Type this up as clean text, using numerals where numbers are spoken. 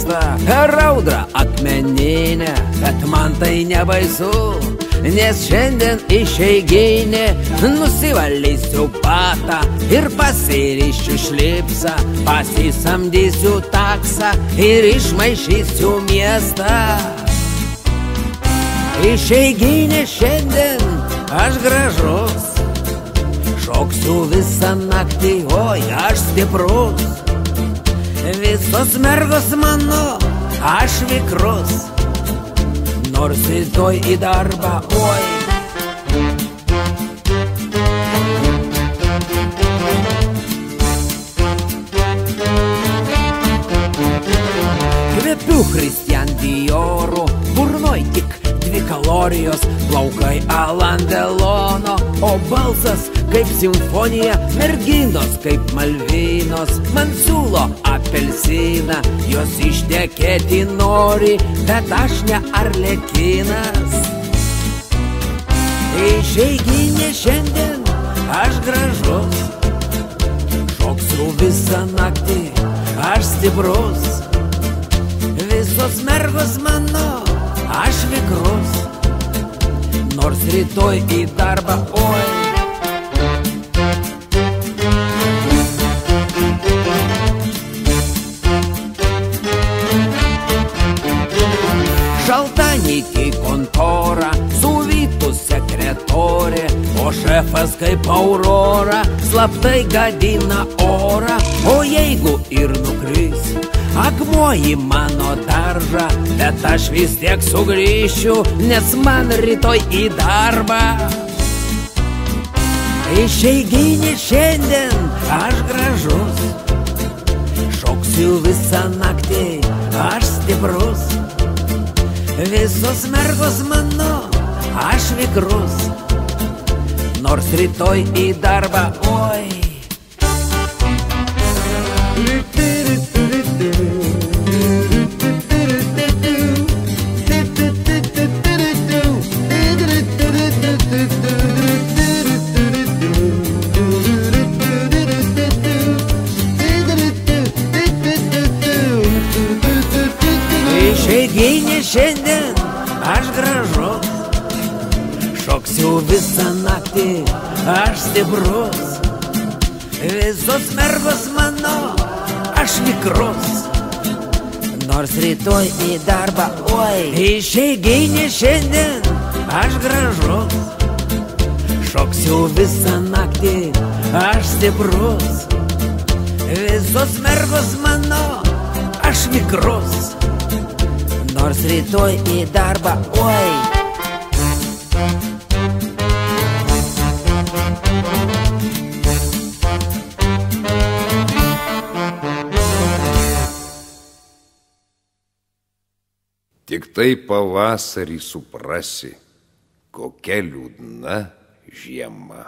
miestą per audrą akmeninę, bet man tai nebaisu, nes šiandien išeiginė. Nusivalysiu batą ir pasirišiu šlipsą, pasisamdysiu taksą ir išmaišysiu miestą. Išeiginė šiandien, aš gražus, šoksiu visą naktį, oi, aš stiprus. Visos mergos mano, aš vikrus, nors rytoj į darbą, oi. Kvepiu Christian Dioru, burnoj tik 2 kalorijos, plaukai Alain Delono, o balsas kaip simfonija, merginos kaip Malvinos. Man siūlo apelsiną, jos ištekėti nori, bet aš ne arlekinas. Išeiginė šiandien, aš gražus, šoksiu visą naktį, aš stiprus. Visos mergos mano, aš vikrus, nors rytoj į darbą, oi. Šaltaniki kontora, suvytų sekretorė, o šefas kaip Aurora slaptai gadina orą. O jeigu ir nukris akmuo į mano daržą, bet aš vis tiek sugrįšiu, nes man rytoj į darbą. Išeiginė šiandien, aš gražus, šoksiu visą naktį, aš stiprus. Visos mergos mano, aš vikrus, nors rytoj į darbą, oi. Išeiginė šiandien, aš gražus, šoksiu visą naktį, aš stiprus. Visos mergos mano, aš vikrus, nors rytoj į darbą, oi. Išeiginė šiandien, aš gražus, šoksiu visą naktį, aš stiprus. Visos mergos mano, aš vikrus, nors rytoj į darbą, oi. Tik tai pavasarį suprasi, kokia liūdna žiema.